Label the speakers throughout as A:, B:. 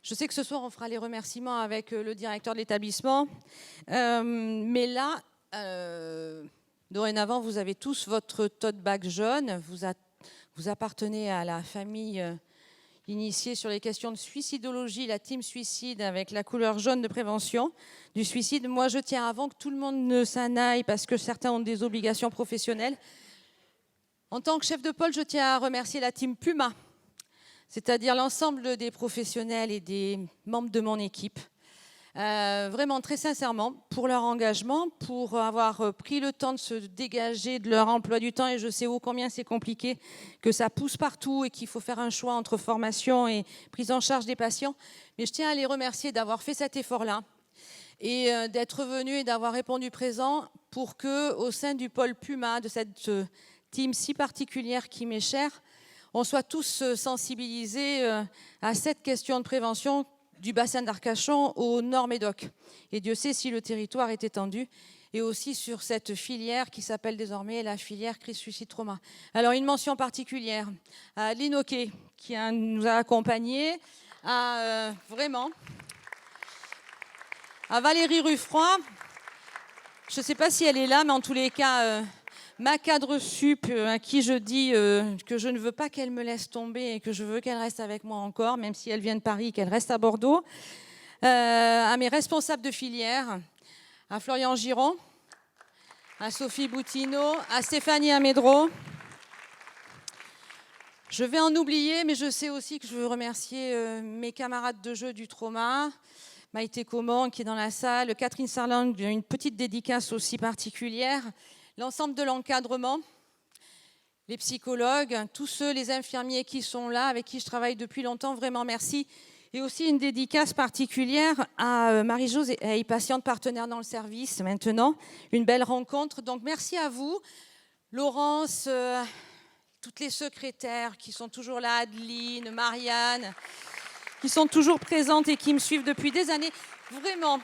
A: Je sais que ce soir, on fera les remerciements avec le directeur de l'établissement. Mais là, dorénavant, vous avez tous votre tote bag jaune. Vous appartenez à la famille initiée sur les questions de suicidologie, la team suicide avec la couleur jaune de prévention du suicide. Moi, je tiens avant que tout le monde ne s'en aille parce que certains ont des obligations professionnelles. En tant que chef de pôle, je tiens à remercier la team Puma, c'est-à-dire l'ensemble des professionnels et des membres de mon équipe. Vraiment très sincèrement pour leur engagement, pour avoir pris le temps de se dégager de leur emploi du temps, et je sais combien c'est compliqué, que ça pousse partout et qu'il faut faire un choix entre formation et prise en charge des patients. Mais je tiens à les remercier d'avoir fait cet effort-là et d'être venus et d'avoir répondu présent pour que, au sein du pôle Puma, de cette team si particulière qui m'est chère, on soit tous sensibilisés à cette question de prévention du bassin d'Arcachon au Nord-Médoc. Et Dieu sait si le territoire est étendu, et aussi sur cette filière qui s'appelle désormais la filière crise suicide trauma. Alors une mention particulière à Adeline Oquet qui nous a accompagnés, vraiment, à Valérie Ruffroy, je ne sais pas si elle est là, mais en tous les cas, ma cadre sup, à qui je dis que je ne veux pas qu'elle me laisse tomber et que je veux qu'elle reste avec moi encore, même si elle vient de Paris, qu'elle reste à Bordeaux, à mes responsables de filière, à Florian Giron, à Sophie Boutineau, à Stéphanie Amédro. Je vais en oublier, mais je sais aussi que je veux remercier mes camarades de jeu du trauma, Maïté Coman qui est dans la salle, Catherine Sarland, une petite dédicace aussi particulière, l'ensemble de l'encadrement, les psychologues, tous ceux, les infirmiers qui sont là, avec qui je travaille depuis longtemps, vraiment merci. Et aussi une dédicace particulière à Marie-Jose et patiente partenaire dans le service maintenant, une belle rencontre. Donc merci à vous, Laurence, toutes les secrétaires qui sont toujours là, Adeline, Marianne, qui sont toujours présentes et qui me suivent depuis des années. Vraiment.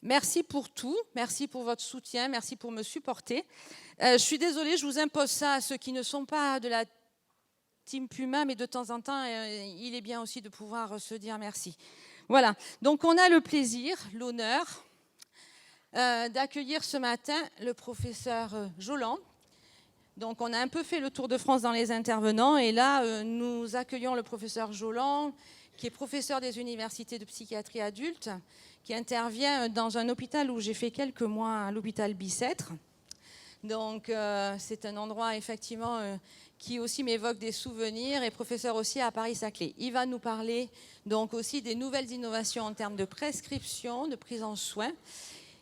A: Merci pour tout, merci pour votre soutien, merci pour me supporter. Je suis désolée, je vous impose ça à ceux qui ne sont pas de la team Puma, mais de temps en temps, il est bien aussi de pouvoir se dire merci. Voilà, donc on a le plaisir, l'honneur d'accueillir ce matin le professeur Joland. Donc on a un peu fait le tour de France dans les intervenants, et là, nous accueillons le professeur Joland, qui est professeur des universités de psychiatrie adulte, qui intervient dans un hôpital où j'ai fait quelques mois, à l'hôpital Bicêtre. Donc c'est un endroit effectivement qui aussi m'évoque des souvenirs, et professeur aussi à Paris-Saclay. Il va nous parler donc aussi des nouvelles innovations en termes de prescription, de prise en soins.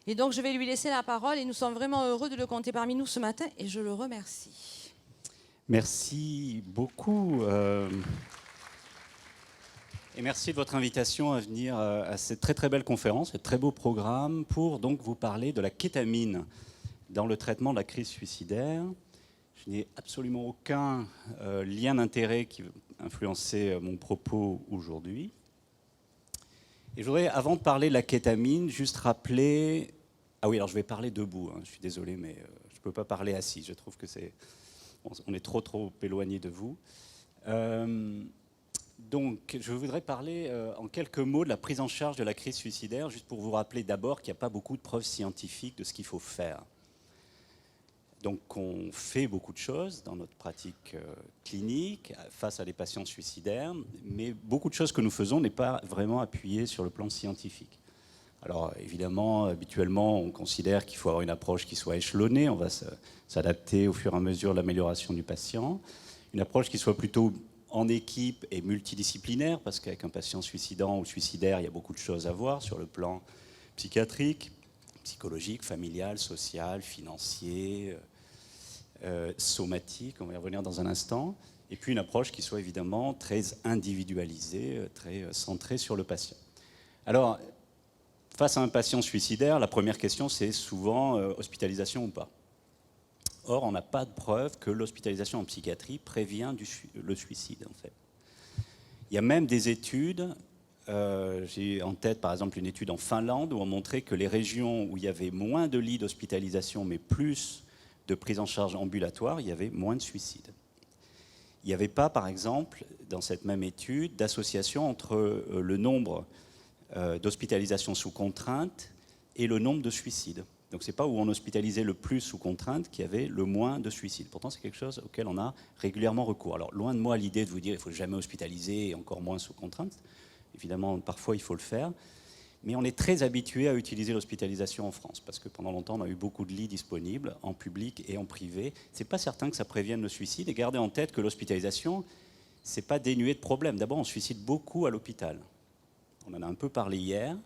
A: Et donc je vais lui laisser la parole, et nous sommes vraiment heureux de le compter parmi nous ce matin, et je le remercie.
B: Merci beaucoup. Et merci de votre invitation à venir à cette très très belle conférence, ce très beau programme pour donc vous parler de la kétamine dans le traitement de la crise suicidaire. Je n'ai absolument aucun lien d'intérêt qui va influencer mon propos aujourd'hui. Et je voudrais, avant de parler de la kétamine, juste rappeler... Ah oui, alors je vais parler debout, hein, je suis désolé, mais je ne peux pas parler assis. Je trouve que on est trop éloigné de vous. Donc, je voudrais parler en quelques mots de la prise en charge de la crise suicidaire, juste pour vous rappeler d'abord qu'il n'y a pas beaucoup de preuves scientifiques de ce qu'il faut faire. Donc, on fait beaucoup de choses dans notre pratique clinique face à des patients suicidaires, mais beaucoup de choses que nous faisons n'est pas vraiment appuyé sur le plan scientifique. Alors, évidemment, habituellement, on considère qu'il faut avoir une approche qui soit échelonnée, on va s'adapter au fur et à mesure de l'amélioration du patient, une approche qui soit plutôt en équipe et multidisciplinaire, parce qu'avec un patient suicidant ou suicidaire, il y a beaucoup de choses à voir sur le plan psychiatrique, psychologique, familial, social, financier, somatique, on va y revenir dans un instant, et puis une approche qui soit évidemment très individualisée, très centrée sur le patient. Alors, face à un patient suicidaire, la première question, c'est souvent hospitalisation ou pas. Or, on n'a pas de preuve que l'hospitalisation en psychiatrie prévient le suicide, en fait. Il y a même des études, j'ai en tête par exemple une étude en Finlande, où on montrait que les régions où il y avait moins de lits d'hospitalisation, mais plus de prise en charge ambulatoire, il y avait moins de suicides. Il n'y avait pas, par exemple, dans cette même étude, d'association entre le nombre d'hospitalisations sous contrainte et le nombre de suicides. Donc ce n'est pas où on hospitalisait le plus sous contrainte qu'il y avait le moins de suicides. Pourtant, c'est quelque chose auquel on a régulièrement recours. Alors, loin de moi l'idée de vous dire qu'il ne faut jamais hospitaliser et encore moins sous contrainte. Évidemment, parfois, il faut le faire. Mais on est très habitué à utiliser l'hospitalisation en France, parce que pendant longtemps, on a eu beaucoup de lits disponibles, en public et en privé. Ce n'est pas certain que ça prévienne le suicide. Et gardez en tête que l'hospitalisation, ce n'est pas dénué de problèmes. D'abord, on suicide beaucoup à l'hôpital. On en a un peu parlé hier.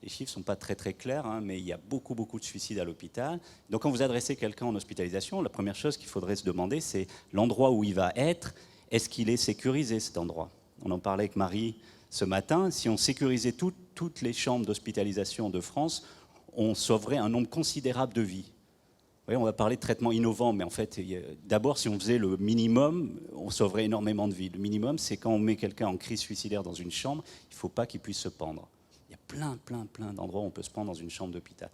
B: Les chiffres ne sont pas très très clairs, hein, mais il y a beaucoup de suicides à l'hôpital. Donc quand vous adressez quelqu'un en hospitalisation, la première chose qu'il faudrait se demander, c'est l'endroit où il va être, est-ce qu'il est sécurisé cet endroit? On en parlait avec Marie ce matin. Si on sécurisait toutes les chambres d'hospitalisation de France, on sauverait un nombre considérable de vies. Vous voyez, on va parler de traitements innovants, mais en fait, d'abord, si on faisait le minimum, on sauverait énormément de vies. Le minimum, c'est quand on met quelqu'un en crise suicidaire dans une chambre, il ne faut pas qu'il puisse se pendre. Il y a plein d'endroits où on peut se prendre dans une chambre d'hôpital.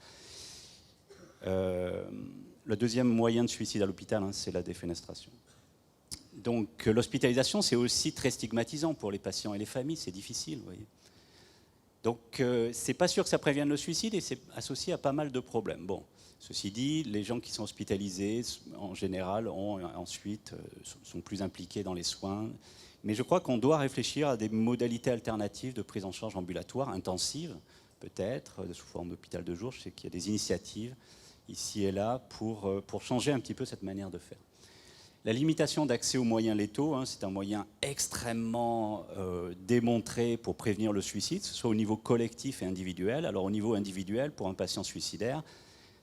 B: Le deuxième moyen de suicide à l'hôpital, hein, c'est la défenestration. Donc l'hospitalisation, c'est aussi très stigmatisant pour les patients et les familles, c'est difficile, vous voyez. Donc c'est pas sûr que ça prévienne le suicide et c'est associé à pas mal de problèmes. Bon, ceci dit, les gens qui sont hospitalisés, en général, ensuite sont plus impliqués dans les soins. Mais je crois qu'on doit réfléchir à des modalités alternatives de prise en charge ambulatoire, intensive, peut-être, sous forme d'hôpital de jour. Je sais qu'il y a des initiatives ici et là pour changer un petit peu cette manière de faire. La limitation d'accès aux moyens létaux, hein, c'est un moyen extrêmement démontré pour prévenir le suicide, que ce soit au niveau collectif et individuel. Alors au niveau individuel, pour un patient suicidaire,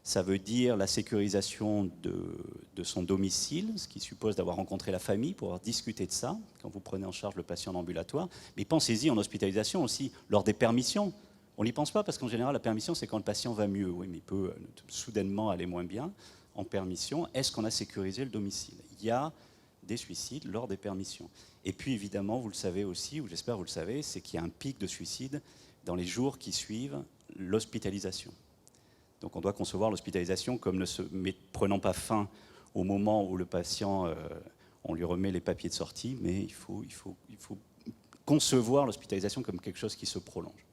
B: ça veut dire la sécurisation de son domicile, ce qui suppose d'avoir rencontré la famille pour avoir discuté de ça, quand vous prenez en charge le patient en ambulatoire. Mais pensez-y en hospitalisation aussi, lors des permissions. On n'y pense pas parce qu'en général, la permission, c'est quand le patient va mieux. Oui, mais il peut soudainement aller moins bien en permission. Est-ce qu'on a sécurisé le domicile? Il y a des suicides lors des permissions. Et puis, évidemment, vous le savez aussi, ou j'espère que vous le savez, c'est qu'il y a un pic de suicide dans les jours qui suivent l'hospitalisation. Donc on doit concevoir l'hospitalisation comme ne prenant pas fin au moment où le patient, on lui remet les papiers de sortie, mais il faut concevoir l'hospitalisation comme quelque chose qui se prolonge.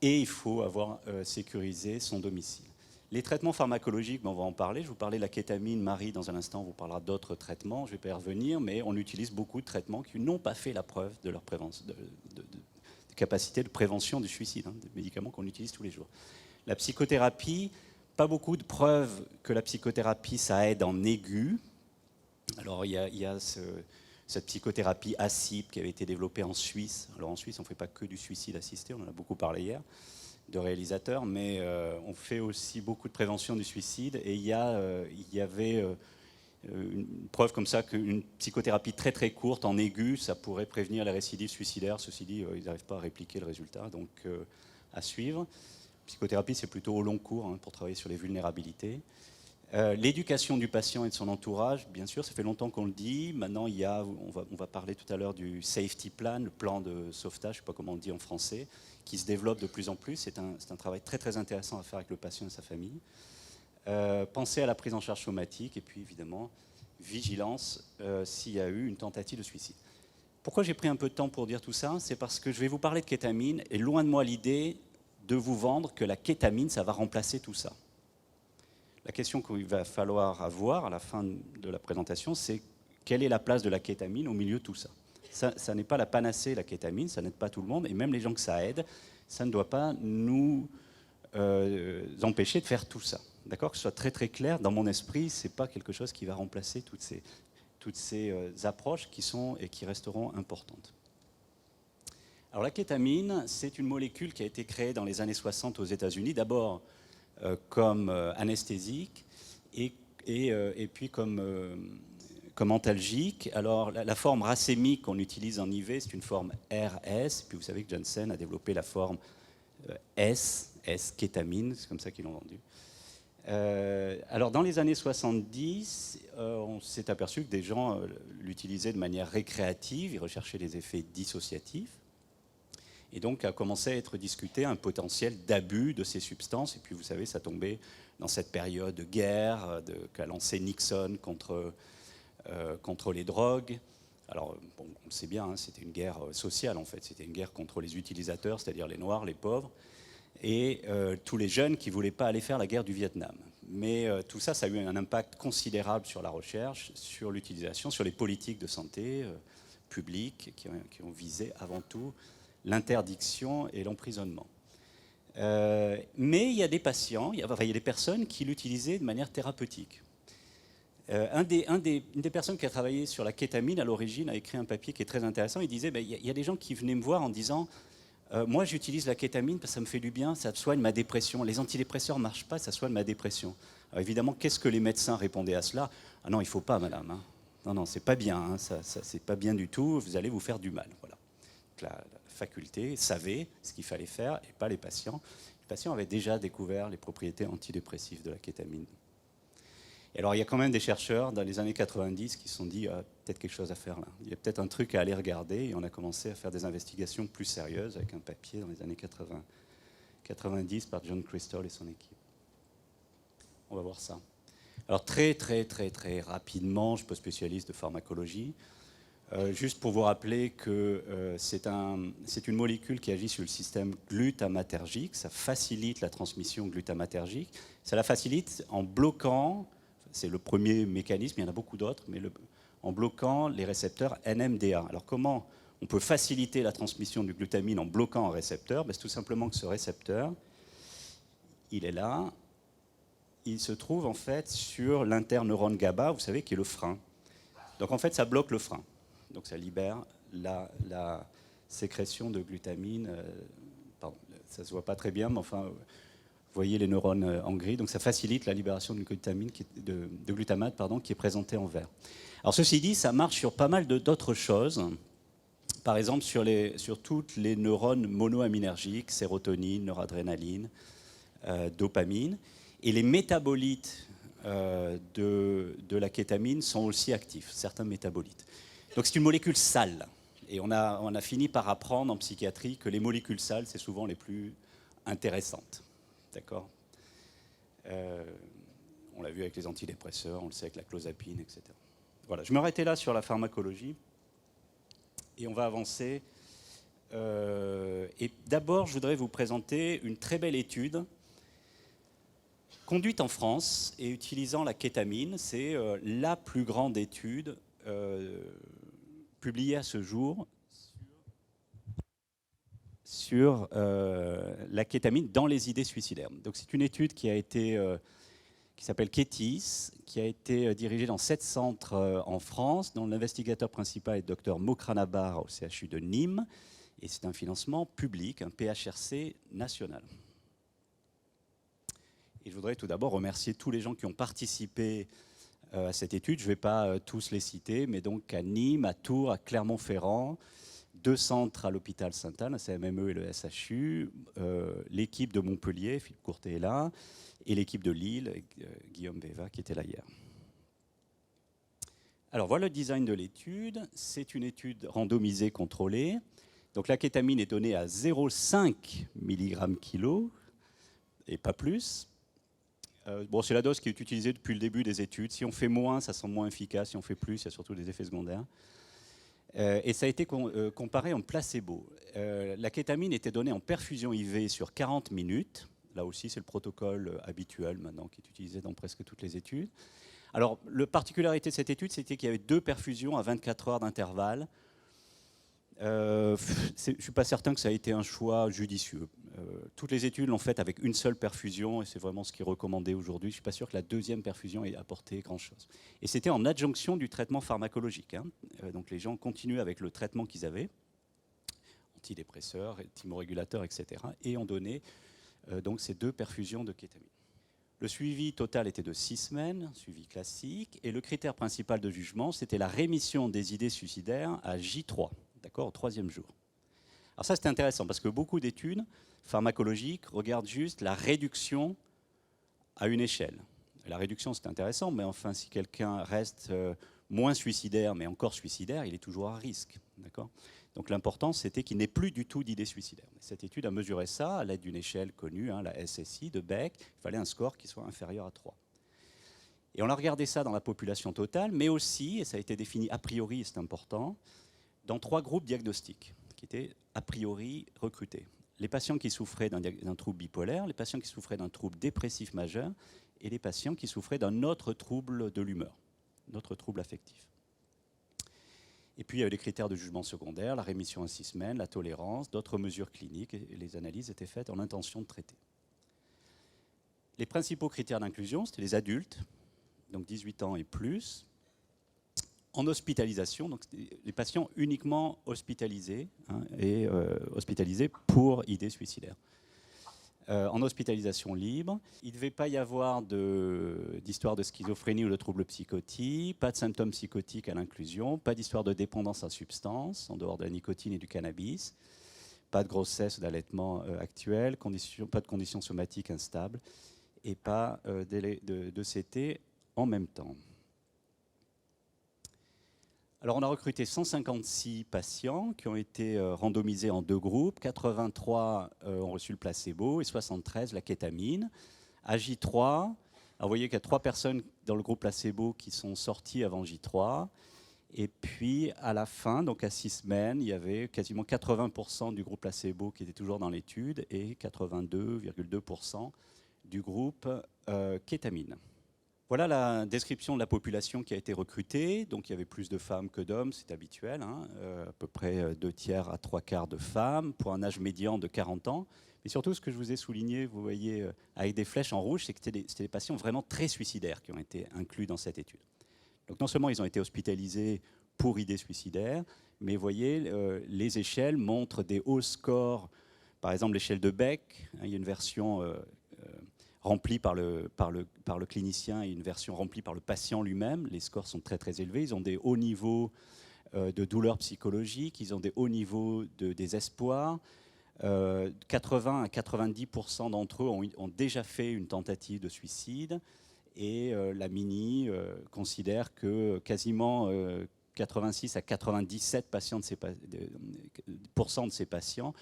B: Et il faut avoir sécurisé son domicile. Les traitements pharmacologiques, on va en parler. Je vous parlais de la kétamine, Marie, dans un instant, vous parlera d'autres traitements. Je ne vais pas y revenir, mais on utilise beaucoup de traitements qui n'ont pas fait la preuve de leur capacité de prévention du suicide, hein, des médicaments qu'on utilise tous les jours. La psychothérapie, pas beaucoup de preuves que la psychothérapie, ça aide en aigu. Alors, il y a cette psychothérapie ACIP qui avait été développée en Suisse. Alors, en Suisse, on ne fait pas que du suicide assisté, on en a beaucoup parlé hier, de réalisateurs, mais on fait aussi beaucoup de prévention du suicide. Et il y avait une preuve comme ça qu'une psychothérapie très très courte, en aigu, ça pourrait prévenir les récidives suicidaires. Ceci dit, ils n'arrivent pas à répliquer le résultat, donc à suivre. Psychothérapie, c'est plutôt au long cours, hein, pour travailler sur les vulnérabilités. L'éducation du patient et de son entourage, bien sûr, ça fait longtemps qu'on le dit. Maintenant, on va parler tout à l'heure du safety plan, le plan de sauvetage, je ne sais pas comment on dit en français, qui se développe de plus en plus. C'est un travail très très intéressant à faire avec le patient et sa famille. Penser à la prise en charge somatique et puis évidemment, vigilance s'il y a eu une tentative de suicide. Pourquoi j'ai pris un peu de temps pour dire tout ça? C'est parce que je vais vous parler de kétamine et loin de moi l'idée de vous vendre que la kétamine, ça va remplacer tout ça. La question qu'il va falloir avoir à la fin de la présentation, c'est quelle est la place de la kétamine au milieu de tout ça? Ça n'est pas la panacée, la kétamine, ça n'aide pas tout le monde, et même les gens que ça aide, ça ne doit pas nous empêcher de faire tout ça. D'accord? Que ce soit très très clair, dans mon esprit, ce n'est pas quelque chose qui va remplacer toutes ces approches qui sont et qui resteront importantes. Alors la kétamine, c'est une molécule qui a été créée dans les années 60 aux États-Unis, d'abord comme anesthésique et puis comme antalgique. Alors la forme racémique qu'on utilise en IV, c'est une forme RS, puis vous savez que Janssen a développé la forme S-kétamine, c'est comme ça qu'ils l'ont vendu. Alors dans les années 70, on s'est aperçu que des gens l'utilisaient de manière récréative, ils recherchaient les effets dissociatifs. Et donc a commencé à être discuté un potentiel d'abus de ces substances. Et puis vous savez, ça tombait dans cette période de guerre qu'a lancé Nixon contre contre les drogues. Alors, bon, on le sait bien, hein, c'était une guerre sociale en fait, c'était une guerre contre les utilisateurs, c'est-à-dire les Noirs, les pauvres, et tous les jeunes qui ne voulaient pas aller faire la guerre du Vietnam. Mais tout ça, ça a eu un impact considérable sur la recherche, sur l'utilisation, sur les politiques de santé publiques qui ont visé avant tout l'interdiction et l'emprisonnement. Mais il y a des patients, il y a des personnes qui l'utilisaient de manière thérapeutique. Une des personnes qui a travaillé sur la kétamine à l'origine a écrit un papier qui est très intéressant. Il disait, il y a des gens qui venaient me voir en disant moi j'utilise la kétamine parce que ça me fait du bien, ça soigne ma dépression. Les antidépresseurs ne marchent pas, ça soigne ma dépression. Alors évidemment, qu'est-ce que les médecins répondaient à cela? Ah non, il ne faut pas, madame. Hein. Non, c'est pas bien, hein. C'est pas bien du tout, vous allez vous faire du mal. Voilà. La faculté savait ce qu'il fallait faire et pas les patients. Les patients avaient déjà découvert les propriétés antidépressives de la kétamine. Et alors il y a quand même des chercheurs dans les années 90 qui se sont dit peut-être quelque chose à faire là. Il y a peut-être un truc à aller regarder et on a commencé à faire des investigations plus sérieuses avec un papier dans les années 90 par John Crystal et son équipe. On va voir ça. Alors très rapidement, je ne suis pas spécialiste de pharmacologie. Juste pour vous rappeler que c'est une molécule qui agit sur le système glutamatergique, ça facilite la transmission glutamatergique, ça la facilite en bloquant, c'est le premier mécanisme, il y en a beaucoup d'autres, mais en bloquant les récepteurs NMDA. Alors comment on peut faciliter la transmission du glutamine en bloquant un récepteur? C'est tout simplement que ce récepteur, il est là, il se trouve en fait sur l'interneurone GABA, vous savez, qui est le frein. Donc en fait ça bloque le frein. Donc ça libère la sécrétion de glutamine. Pardon, ça ne se voit pas très bien, mais enfin, vous voyez les neurones en gris. Donc ça facilite la libération de glutamine, de glutamate qui est présenté en vert. Alors ceci dit, ça marche sur pas mal d'autres choses. Par exemple, sur toutes les neurones monoaminergiques, sérotonine, noradrénaline, dopamine. Et les métabolites de la kétamine sont aussi actifs, certains métabolites. Donc c'est une molécule sale. Et on a fini par apprendre en psychiatrie que les molécules sales, c'est souvent les plus intéressantes. D'accord ? On l'a vu avec les antidépresseurs, on le sait avec la clozapine, etc. Voilà, je m'arrêtais là sur la pharmacologie. Et on va avancer. Et d'abord, je voudrais vous présenter une très belle étude conduite en France et utilisant la kétamine. C'est la plus grande étude publiée à ce jour sur la kétamine dans les idées suicidaires. Donc c'est une étude qui s'appelle KETIS, qui a été dirigée dans 7 centres en France, dont l'investigateur principal est le Dr Mokranabar au CHU de Nîmes, et c'est un financement public, un PHRC national. Et je voudrais tout d'abord remercier tous les gens qui ont participé à cette étude. Je ne vais pas tous les citer, mais donc à Nîmes, à Tours, à Clermont-Ferrand, 2 centres à l'hôpital Sainte-Anne, la CMME et le SHU, l'équipe de Montpellier, Philippe Courtet est là, et l'équipe de Lille, Guillaume Beva, qui était là hier. Alors voilà le design de l'étude. C'est une étude randomisée contrôlée. Donc la kétamine est donnée à 0,5 mg/kg et pas plus. Bon, c'est la dose qui est utilisée depuis le début des études. Si on fait moins, ça semble moins efficace. Si on fait plus, il y a surtout des effets secondaires. Et ça a été comparé en placebo. La kétamine était donnée en perfusion IV sur 40 minutes. Là aussi, c'est le protocole habituel maintenant qui est utilisé dans presque toutes les études. Alors, la particularité de cette étude, c'était qu'il y avait 2 perfusions à 24 heures d'intervalle. Je ne suis pas certain que ça a été un choix judicieux. Toutes les études l'ont fait avec une seule perfusion et c'est vraiment ce qui est recommandé aujourd'hui. Je ne suis pas sûr que la 2e perfusion ait apporté grand-chose. Et c'était en adjonction du traitement pharmacologique. Hein. Donc les gens continuaient avec le traitement qu'ils avaient, antidépresseurs, thymorégulateurs, etc. Et ont donné donc ces 2 perfusions de kétamine. Le suivi total était de 6 semaines, suivi classique. Et le critère principal de jugement, c'était la rémission des idées suicidaires à J3. D'accord, au 3e jour. Alors ça, c'est intéressant parce que beaucoup d'études pharmacologiques regardent juste la réduction à une échelle. La réduction, c'est intéressant, mais enfin, si quelqu'un reste moins suicidaire, mais encore suicidaire, il est toujours à risque. D'accord ? Donc l'important, c'était qu'il n'ait plus du tout d'idées suicidaires. Cette étude a mesuré ça à l'aide d'une échelle connue, hein, la SSI de Beck. Il fallait un score qui soit inférieur à 3. Et on a regardé ça dans la population totale, mais aussi, et ça a été défini a priori, et c'est important, dans 3 groupes diagnostiques qui étaient a priori recrutés. Les patients qui souffraient d'un trouble bipolaire, les patients qui souffraient d'un trouble dépressif majeur et les patients qui souffraient d'un autre trouble de l'humeur, notre trouble affectif. Et puis il y avait les critères de jugement secondaire, la rémission à 6 semaines, la tolérance, d'autres mesures cliniques, et les analyses étaient faites en intention de traiter. Les principaux critères d'inclusion, c'était les adultes, donc 18 ans et plus, en hospitalisation, donc les patients uniquement hospitalisés, hospitalisés pour idées suicidaires. En hospitalisation libre, il ne devait pas y avoir d'histoire de schizophrénie ou de troubles psychotiques, pas de symptômes psychotiques à l'inclusion, pas d'histoire de dépendance à substance, en dehors de la nicotine et du cannabis, pas de grossesse ou d'allaitement actuel, pas de conditions somatiques instables et pas de CT en même temps. Alors on a recruté 156 patients qui ont été randomisés en 2 groupes. 83 ont reçu le placebo et 73 la kétamine. À J3, alors vous voyez qu'il y a 3 personnes dans le groupe placebo qui sont sorties avant J3. Et puis à la fin, donc à 6 semaines, il y avait quasiment 80% du groupe placebo qui était toujours dans l'étude et 82,2% du groupe kétamine. Voilà la description de la population qui a été recrutée. Donc il y avait plus de femmes que d'hommes, c'est habituel, hein, à peu près 2 tiers à 3 quarts de femmes, pour un âge médian de 40 ans. Mais surtout, ce que je vous ai souligné, vous voyez, avec des flèches en rouge, c'est que c'était des patients vraiment très suicidaires qui ont été inclus dans cette étude. Donc non seulement ils ont été hospitalisés pour idées suicidaires, mais vous voyez, les échelles montrent des hauts scores. Par exemple, l'échelle de Beck, hein, il y a une version remplie par le clinicien et une version remplie par le patient lui-même. Les scores sont très très élevés. Ils ont des hauts niveaux de douleur psychologique, ils ont des hauts niveaux de désespoir. 80 à 90% d'entre eux ont déjà fait une tentative de suicide. Et la Mini considère que quasiment 86 à 97% de ces patients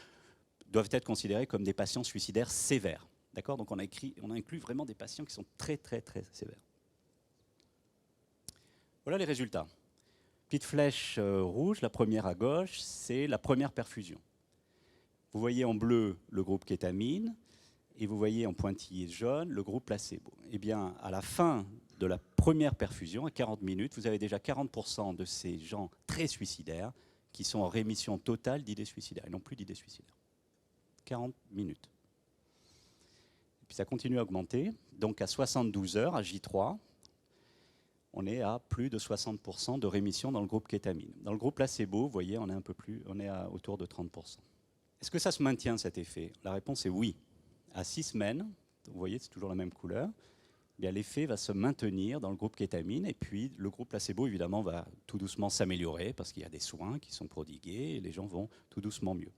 B: doivent être considérés comme des patients suicidaires sévères. D'accord ? Donc on a inclus vraiment des patients qui sont très très très sévères. Voilà les résultats. Petite flèche rouge, la première à gauche, c'est la première perfusion. Vous voyez en bleu le groupe kétamine et vous voyez en pointillé jaune le groupe placebo. Eh bien, à la fin de la première perfusion, à 40 minutes, vous avez déjà 40% de ces gens très suicidaires qui sont en rémission totale d'idées suicidaires. Ils n'ont plus d'idées suicidaires. 40 minutes. Et puis ça continue à augmenter. Donc à 72 heures, à J3, on est à plus de 60% de rémission dans le groupe kétamine. Dans le groupe placebo, vous voyez, on est autour de 30%. Est-ce que ça se maintient, cet effet ? La réponse est oui. À 6 semaines, vous voyez, c'est toujours la même couleur, l'effet va se maintenir dans le groupe kétamine et puis le groupe placebo, évidemment, va tout doucement s'améliorer parce qu'il y a des soins qui sont prodigués et les gens vont tout doucement mieux.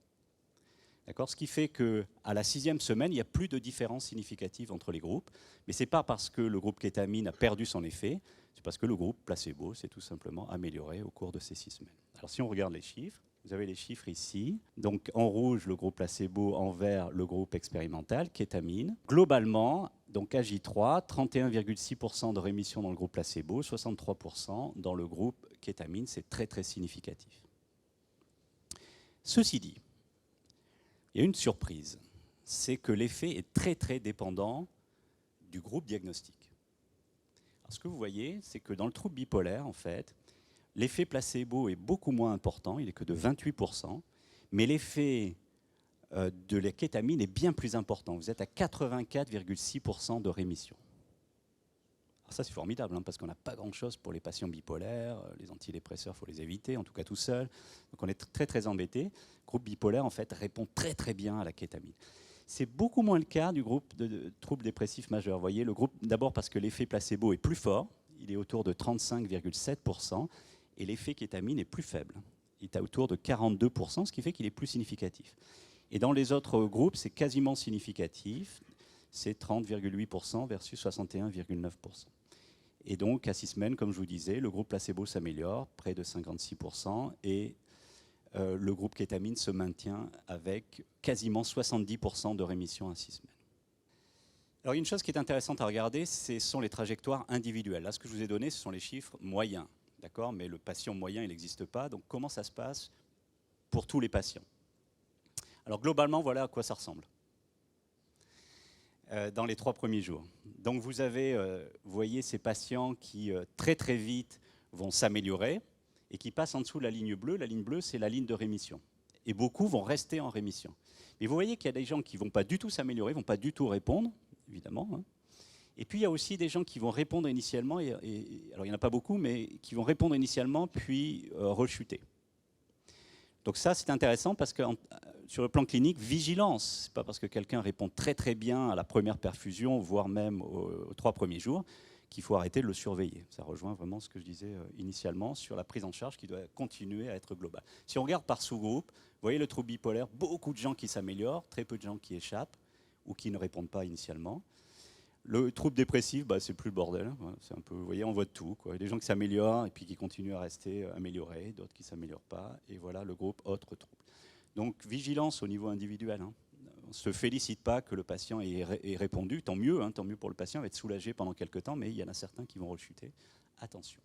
B: D'accord ? Ce qui fait qu'à la 6e semaine, il n'y a plus de différence significative entre les groupes, mais ce n'est pas parce que le groupe kétamine a perdu son effet, c'est parce que le groupe placebo s'est tout simplement amélioré au cours de ces 6 semaines. Alors si on regarde les chiffres, vous avez les chiffres ici. Donc en rouge, le groupe placebo, en vert, le groupe expérimental, kétamine. Globalement, donc à J3, 31,6% de rémission dans le groupe placebo, 63% dans le groupe kétamine. C'est très très significatif. Ceci dit, il y a une surprise. C'est que l'effet est très très dépendant du groupe diagnostique. Alors, ce que vous voyez, c'est que dans le trouble bipolaire, en fait, l'effet placebo est beaucoup moins important, il n'est que de 28%, mais l'effet de la kétamine est bien plus important. Vous êtes à 84,6% de rémission. Alors ça, c'est formidable, hein, parce qu'on n'a pas grand-chose pour les patients bipolaires. Les antidépresseurs, il faut les éviter, en tout cas tout seul. Donc on est très, très embêtés. Le groupe bipolaire, en fait, répond très, très bien à la kétamine. C'est beaucoup moins le cas du groupe de troubles dépressifs majeurs. Vous voyez, le groupe, d'abord parce que l'effet placebo est plus fort, il est autour de 35,7%, et l'effet kétamine est plus faible. Il est autour de 42%, ce qui fait qu'il est plus significatif. Et dans les autres groupes, c'est quasiment significatif, c'est 30,8% versus 61,9%. Et donc, à 6 semaines, comme je vous disais, le groupe placebo s'améliore, près de 56%, et le groupe kétamine se maintient avec quasiment 70% de rémission à 6 semaines. Alors, une chose qui est intéressante à regarder, ce sont les trajectoires individuelles. Là, ce que je vous ai donné, ce sont les chiffres moyens, d'accord? Mais le patient moyen, il n'existe pas. Donc, comment ça se passe pour tous les patients? Alors, globalement, voilà à quoi ça ressemble dans les 3 premiers jours. Donc, vous voyez ces patients qui, très, très vite, vont s'améliorer et qui passent en dessous de la ligne bleue. La ligne bleue, c'est la ligne de rémission. Et beaucoup vont rester en rémission. Mais vous voyez qu'il y a des gens qui ne vont pas du tout s'améliorer, ne vont pas du tout répondre, évidemment. Hein. Et puis, il y a aussi des gens qui vont répondre initialement, alors il n'y en a pas beaucoup, mais qui vont répondre initialement, puis rechuter. Donc ça, c'est intéressant parce que sur le plan clinique, vigilance. Ce n'est pas parce que quelqu'un répond très très bien à la première perfusion, voire même aux 3 premiers jours, qu'il faut arrêter de le surveiller. Ça rejoint vraiment ce que je disais initialement sur la prise en charge qui doit continuer à être globale. Si on regarde par sous-groupe, vous voyez le trouble bipolaire, beaucoup de gens qui s'améliorent, très peu de gens qui échappent ou qui ne répondent pas initialement. Le trouble dépressif, c'est plus le bordel. Hein. C'est un peu, vous voyez, on voit de tout. Quoi. Il y a des gens qui s'améliorent et puis qui continuent à rester améliorés, d'autres qui ne s'améliorent pas. Et voilà le groupe autre trouble. Donc vigilance au niveau individuel. Hein. On ne se félicite pas que le patient ait répondu. Tant mieux pour le patient, il va être soulagé pendant quelques temps, mais il y en a certains qui vont rechuter. Attention.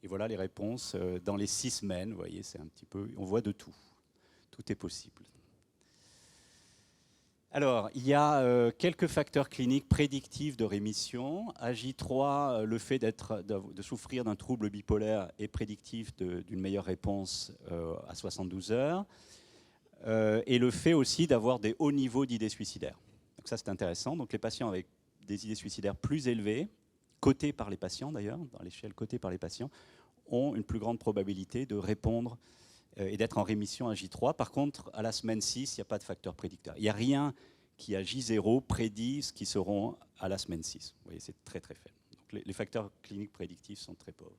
B: Et voilà les réponses dans les 6 semaines. Vous voyez, c'est un petit peu, on voit de tout. Tout est possible. Alors, il y a quelques facteurs cliniques prédictifs de rémission. À J3, le fait de souffrir d'un trouble bipolaire est prédictif d'une meilleure réponse à 72 heures. Et le fait aussi d'avoir des hauts niveaux d'idées suicidaires. Donc ça, c'est intéressant. Donc les patients avec des idées suicidaires plus élevées, cotées par les patients d'ailleurs, dans l'échelle cotée par les patients, ont une plus grande probabilité de répondre et d'être en rémission à J3. Par contre, à la semaine 6, il n'y a pas de facteur prédicteur. Il n'y a rien qui, à J0, prédit ce qui seront à la semaine 6. Vous voyez, c'est très très faible. Donc, les facteurs cliniques prédictifs sont très pauvres.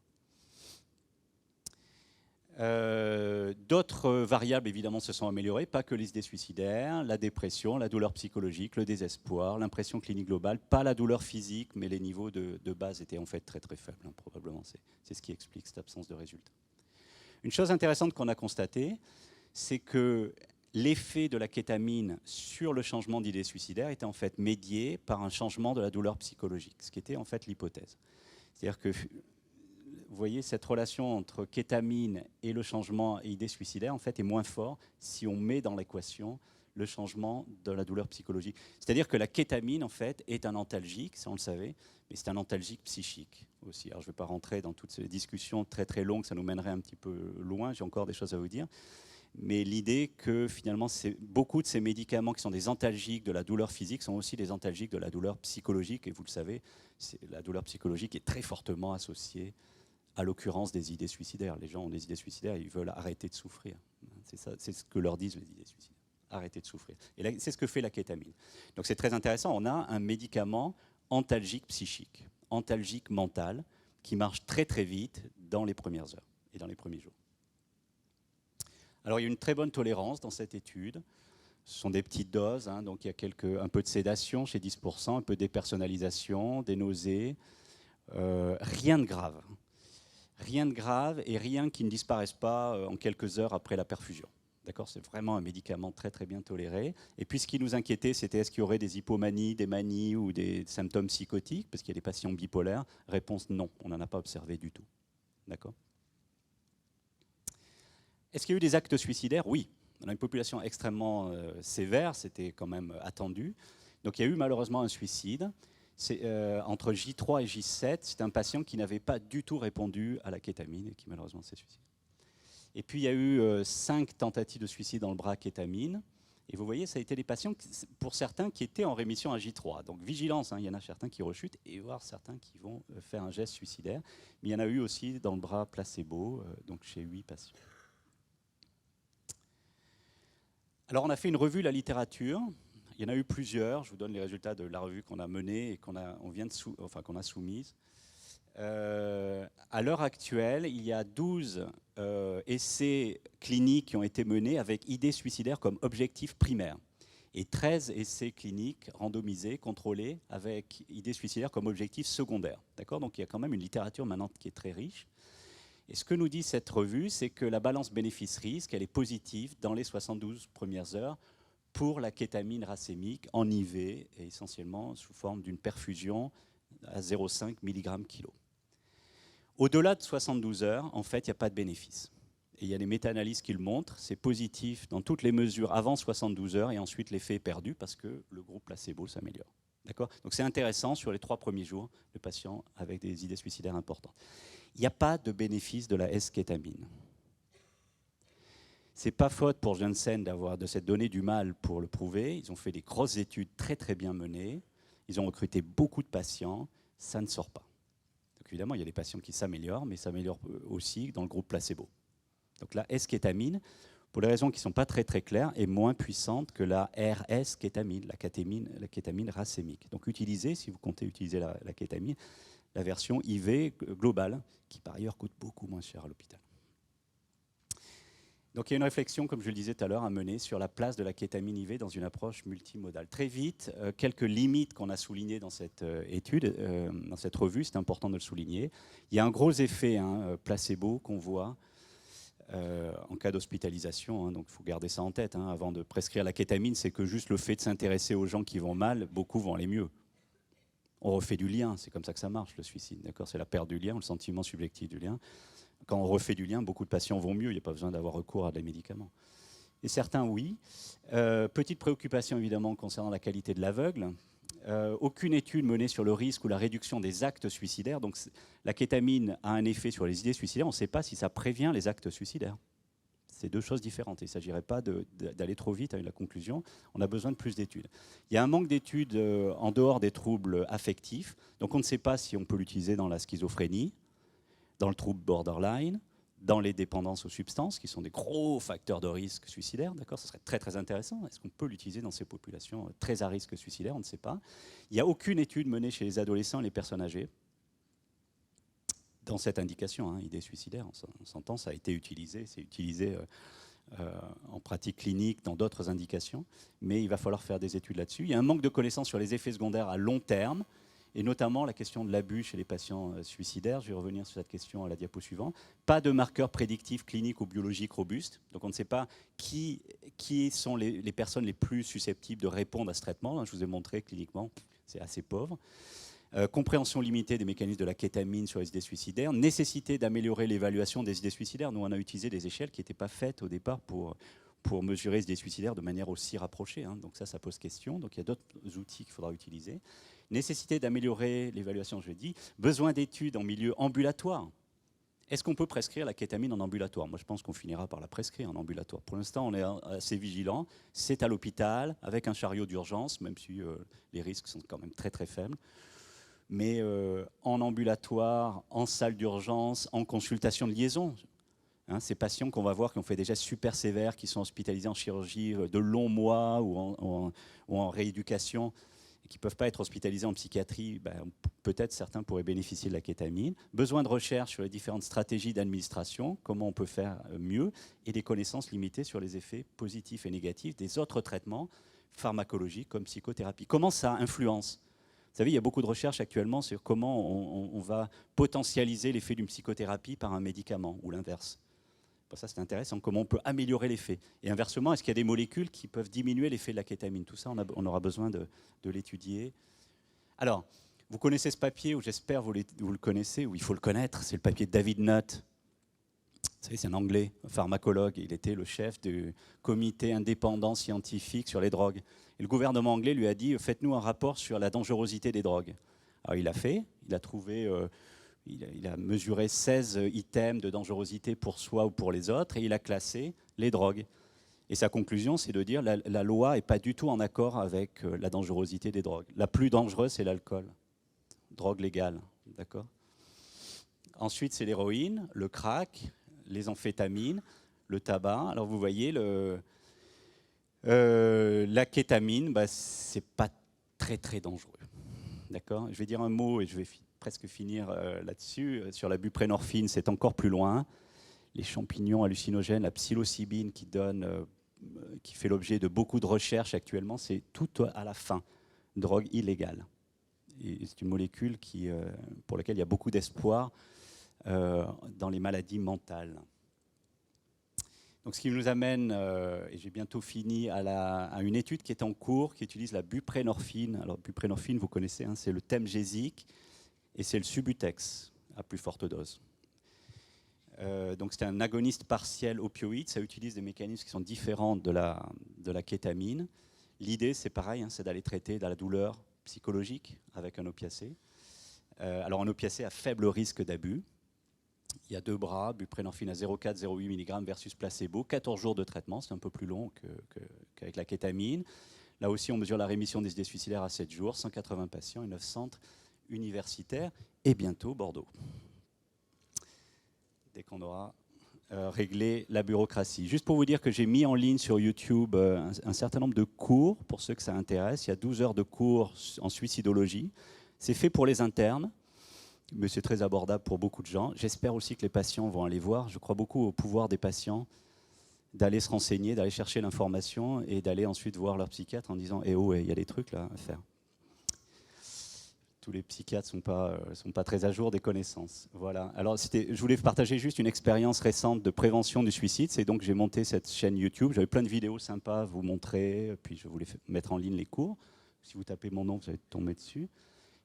B: D'autres variables, évidemment, se sont améliorées, pas que les idées suicidaires, la dépression, la douleur psychologique, le désespoir, l'impression clinique globale, pas la douleur physique, mais les niveaux de base étaient en fait très très faibles. Hein, probablement, c'est ce qui explique cette absence de résultats. Une chose intéressante qu'on a constatée, c'est que l'effet de la kétamine sur le changement d'idée suicidaire était en fait médié par un changement de la douleur psychologique, ce qui était en fait l'hypothèse. C'est-à-dire que, vous voyez, cette relation entre kétamine et le changement et idée suicidaire en fait est moins fort si on met dans l'équation le changement de la douleur psychologique. C'est-à-dire que la kétamine en fait est un antalgique, ça on le savait, mais c'est un antalgique psychique aussi. Alors je ne vais pas rentrer dans toutes ces discussions très très longues, ça nous mènerait un petit peu loin, j'ai encore des choses à vous dire. Mais l'idée que finalement beaucoup de ces médicaments qui sont des antalgiques de la douleur physique sont aussi des antalgiques de la douleur psychologique. Et vous le savez, la douleur psychologique est très fortement associée à l'occurrence des idées suicidaires. Les gens ont des idées suicidaires, ils veulent arrêter de souffrir. C'est ce que leur disent les idées suicidaires. Arrêter de souffrir. Et là, c'est ce que fait la kétamine. Donc c'est très intéressant. On a un médicament antalgique psychique, antalgique mental, qui marche très très vite dans les premières heures et dans les premiers jours. Alors il y a une très bonne tolérance dans cette étude. Ce sont des petites doses, hein, donc il y a un peu de sédation chez 10%, un peu de dépersonnalisation, des nausées. Rien de grave. Rien de grave et rien qui ne disparaisse pas en quelques heures après la perfusion. D'accord, c'est vraiment un médicament très très bien toléré. Et puis ce qui nous inquiétait, c'était est-ce qu'il y aurait des hypomanies, des manies ou des symptômes psychotiques, parce qu'il y a des patients bipolaires. Réponse non, on n'en a pas observé du tout. D'accord. Est-ce qu'il y a eu des actes suicidaires? Oui. On a une population extrêmement sévère, c'était quand même attendu. Donc il y a eu malheureusement un suicide. Entre J3 et J7, c'est un patient qui n'avait pas du tout répondu à la kétamine et qui malheureusement s'est suicidé. Et puis il y a eu 5 tentatives de suicide dans le bras kétamine. Et vous voyez, ça a été des patients, pour certains, qui étaient en rémission à J3. Donc vigilance, hein, il y en a certains qui rechutent et voire certains qui vont faire un geste suicidaire. Mais il y en a eu aussi dans le bras placebo, donc chez 8 patients. Alors on a fait une revue de la littérature. Il y en a eu plusieurs. Je vous donne les résultats de la revue qu'on a menée et qu'on a soumise. À l'heure actuelle, il y a 12 essais cliniques qui ont été menés avec idée suicidaire comme objectif primaire et 13 essais cliniques randomisés, contrôlés, avec idée suicidaire comme objectif secondaire. D'accord ? Donc il y a quand même une littérature maintenant qui est très riche. Et ce que nous dit cette revue, c'est que la balance bénéfice-risque, elle est positive dans les 72 premières heures pour la kétamine racémique en IV et essentiellement sous forme d'une perfusion à 0,5 mg/kg. Au-delà de 72 heures, en fait, il n'y a pas de bénéfice. Et il y a des méta-analyses qui le montrent, c'est positif dans toutes les mesures avant 72 heures et ensuite l'effet est perdu parce que le groupe placebo s'améliore. D'accord ? Donc c'est intéressant sur les 3 premiers jours, le patient avec des idées suicidaires importantes. Il n'y a pas de bénéfice de la S-kétamine. C'est pas faute pour Janssen de s'être donné du mal pour le prouver. Ils ont fait des grosses études très très bien menées. Ils ont recruté beaucoup de patients. Ça ne sort pas. Donc évidemment, il y a des patients qui s'améliorent, mais s'améliorent aussi dans le groupe placebo. Donc la S-kétamine, pour des raisons qui ne sont pas très très claires, est moins puissante que la RS-kétamine, la kétamine racémique. Donc utilisez, si vous comptez utiliser la kétamine, la version IV globale, qui par ailleurs coûte beaucoup moins cher à l'hôpital. Donc il y a une réflexion, comme je le disais tout à l'heure, à mener sur la place de la kétamine IV dans une approche multimodale. Très vite, quelques limites qu'on a soulignées dans cette étude, dans cette revue, c'est important de le souligner. Il y a un gros effet placebo qu'on voit en cas d'hospitalisation, donc il faut garder ça en tête. Avant de prescrire la kétamine, c'est que juste le fait de s'intéresser aux gens qui vont mal, beaucoup vont aller mieux. On refait du lien, c'est comme ça que ça marche, le suicide. D'accord ? C'est la perte du lien, le sentiment subjectif du lien. Quand on refait du lien, beaucoup de patients vont mieux, il n'y a pas besoin d'avoir recours à des médicaments. Et certains, oui. Petite préoccupation, évidemment, concernant la qualité de l'aveugle. Aucune étude menée sur le risque ou la réduction des actes suicidaires. Donc la kétamine a un effet sur les idées suicidaires, on ne sait pas si ça prévient les actes suicidaires. C'est deux choses différentes. Il ne s'agirait pas d'aller trop vite à la conclusion. On a besoin de plus d'études. Il y a un manque d'études en dehors des troubles affectifs. Donc on ne sait pas si on peut l'utiliser dans la schizophrénie, dans le trouble borderline, dans les dépendances aux substances, qui sont des gros facteurs de risque suicidaire. D'accord ? Ce serait très très intéressant. Est-ce qu'on peut l'utiliser dans ces populations très à risque suicidaire ? On ne sait pas. Il n'y a aucune étude menée chez les adolescents et les personnes âgées dans cette indication, idée suicidaire. On s'entend, ça a été utilisé, c'est utilisé en pratique clinique dans d'autres indications, mais il va falloir faire des études là-dessus. Il y a un manque de connaissances sur les effets secondaires à long terme, et notamment la question de l'abus chez les patients suicidaires. Je vais revenir sur cette question à la diapo suivante. Pas de marqueurs prédictifs cliniques ou biologiques robustes, donc on ne sait pas qui sont les personnes les plus susceptibles de répondre à ce traitement. Je vous ai montré cliniquement, c'est assez pauvre. Compréhension limitée des mécanismes de la kétamine sur les idées suicidaires, nécessité d'améliorer l'évaluation des idées suicidaires. Nous, on a utilisé des échelles qui n'étaient pas faites au départ pour mesurer les idées suicidaires de manière aussi rapprochée. Donc ça pose question. Donc il y a d'autres outils qu'il faudra utiliser. Nécessité d'améliorer l'évaluation, je l'ai dit. Besoin d'études en milieu ambulatoire. Est-ce qu'on peut prescrire la kétamine en ambulatoire ? Moi, je pense qu'on finira par la prescrire en ambulatoire. Pour l'instant, on est assez vigilant. C'est à l'hôpital, avec un chariot d'urgence, même si les risques sont quand même très très faibles. Mais en ambulatoire, en salle d'urgence, en consultation de liaison. Ces patients qu'on va voir qui ont fait des gestes super sévères, qui sont hospitalisés en chirurgie de longs mois ou en rééducation, et qui ne peuvent pas être hospitalisés en psychiatrie, peut-être certains pourraient bénéficier de la kétamine. Besoin de recherche sur les différentes stratégies d'administration, comment on peut faire mieux, et des connaissances limitées sur les effets positifs et négatifs des autres traitements pharmacologiques comme psychothérapie. Comment ça influence ? Vous savez, il y a beaucoup de recherches actuellement sur comment on va potentialiser l'effet d'une psychothérapie par un médicament, ou l'inverse. Ça, c'est intéressant. Comment on peut améliorer l'effet. Et inversement, est-ce qu'il y a des molécules qui peuvent diminuer l'effet de la kétamine ? Tout ça, on aura besoin de l'étudier. Alors, vous connaissez ce papier, ou j'espère vous le connaissez, ou il faut le connaître, c'est le papier de David Nutt. Vous savez, c'est un Anglais, un pharmacologue. Il était le chef du comité indépendant scientifique sur les drogues. Et le gouvernement anglais lui a dit « Faites-nous un rapport sur la dangerosité des drogues ». Alors il l'a fait, il a trouvé, il a mesuré 16 items de dangerosité pour soi ou pour les autres, et il a classé les drogues. Et sa conclusion, c'est de dire la loi n'est pas du tout en accord avec la dangerosité des drogues. La plus dangereuse, c'est l'alcool, drogue légale, d'accord ? Ensuite, c'est l'héroïne, le crack, les amphétamines, le tabac. Alors vous voyez, la kétamine, c'est pas très très dangereux. D'accord ? Je vais dire un mot et je vais presque finir là-dessus. Sur la buprénorphine, c'est encore plus loin. Les champignons hallucinogènes, la psilocybine qui fait l'objet de beaucoup de recherches actuellement, c'est tout à la fin. Drogue illégale. Et c'est une molécule pour laquelle il y a beaucoup d'espoir dans les maladies mentales. Donc Donc, ce qui nous amène, et j'ai bientôt fini, à une étude qui est en cours, qui utilise la buprénorphine. Alors, buprénorphine, vous connaissez, hein, c'est le temgesic et c'est le Subutex à plus forte dose. Donc, c'est un agoniste partiel opioïde. Ça utilise des mécanismes qui sont différents de la kétamine. L'idée, c'est pareil, hein, c'est d'aller traiter de la douleur psychologique avec un opiacé. Alors, un opiacé à faible risque d'abus. Il y a 2 bras, buprénorphine à 0,4-0,8 mg versus placebo, 14 jours de traitement, c'est un peu plus long qu'avec la kétamine. Là aussi, on mesure la rémission des idées suicidaires à 7 jours, 180 patients et 9 centres universitaires, et bientôt Bordeaux. Dès qu'on aura réglé la bureaucratie. Juste pour vous dire que j'ai mis en ligne sur YouTube un certain nombre de cours, pour ceux que ça intéresse. Il y a 12 heures de cours en suicidologie. C'est fait pour les internes, mais c'est très abordable pour beaucoup de gens. J'espère aussi que les patients vont aller voir. Je crois beaucoup au pouvoir des patients d'aller se renseigner, d'aller chercher l'information et d'aller ensuite voir leur psychiatre en disant « Eh oh, il y a des trucs là à faire ». Tous les psychiatres ne sont pas très à jour des connaissances. Voilà. Alors, je voulais partager juste une expérience récente de prévention du suicide. C'est donc que j'ai monté cette chaîne YouTube. J'avais plein de vidéos sympas à vous montrer. Puis je voulais mettre en ligne les cours. Si vous tapez mon nom, vous allez tomber dessus.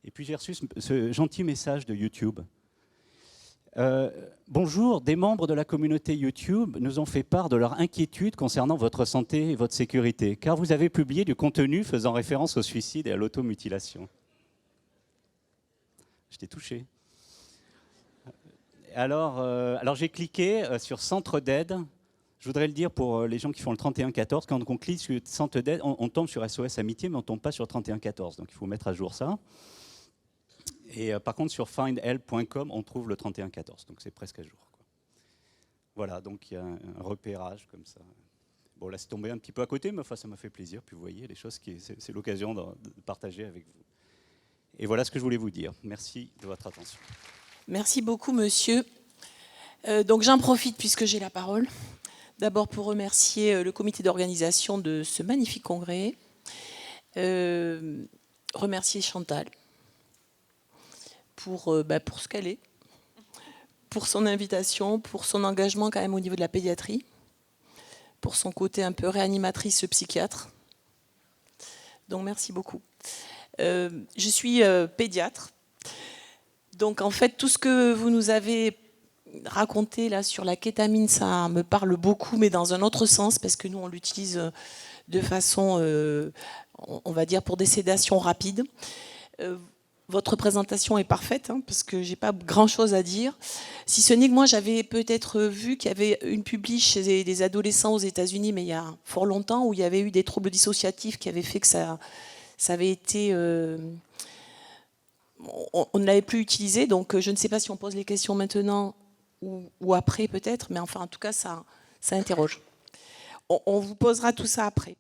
B: Et puis j'ai reçu ce gentil message de YouTube. Bonjour, des membres de la communauté YouTube nous ont fait part de leur inquiétude concernant votre santé et votre sécurité, car vous avez publié du contenu faisant référence au suicide et à l'automutilation. J'étais touché. Alors j'ai cliqué sur Centre d'aide. Je voudrais le dire pour les gens qui font le 3114. Quand on clique sur Centre d'aide, on tombe sur SOS Amitié, mais on ne tombe pas sur 3114. Donc il faut mettre à jour ça. Et par contre, sur findhelp.com, on trouve le 3114. Donc c'est presque à jour, quoi. Voilà, donc il y a un repérage comme ça. Bon, là, c'est tombé un petit peu à côté, mais enfin, ça m'a fait plaisir. Puis vous voyez, les choses, c'est l'occasion de partager avec vous. Et voilà ce que je voulais vous dire. Merci de votre attention.
C: Merci beaucoup, monsieur. Donc j'en profite puisque j'ai la parole. D'abord pour remercier le comité d'organisation de ce magnifique congrès. Remercier Chantal pour ce qu'elle est, pour son invitation, pour son engagement quand même au niveau de la pédiatrie, pour son côté un peu réanimatrice psychiatre. Donc merci beaucoup. Je suis pédiatre. Donc en fait, tout ce que vous nous avez raconté là sur la kétamine, ça me parle beaucoup, mais dans un autre sens, parce que nous, on l'utilise de façon, on va dire, pour des sédations rapides. Votre présentation est parfaite, hein, parce que j'ai pas grand-chose à dire. Si ce n'est que moi, j'avais peut-être vu qu'il y avait une publi chez des adolescents aux États-Unis, mais il y a fort longtemps, où il y avait eu des troubles dissociatifs qui avaient fait que ça avait été... on ne l'avait plus utilisé, donc je ne sais pas si on pose les questions maintenant ou après peut-être, mais enfin en tout cas ça interroge. On vous posera tout ça après.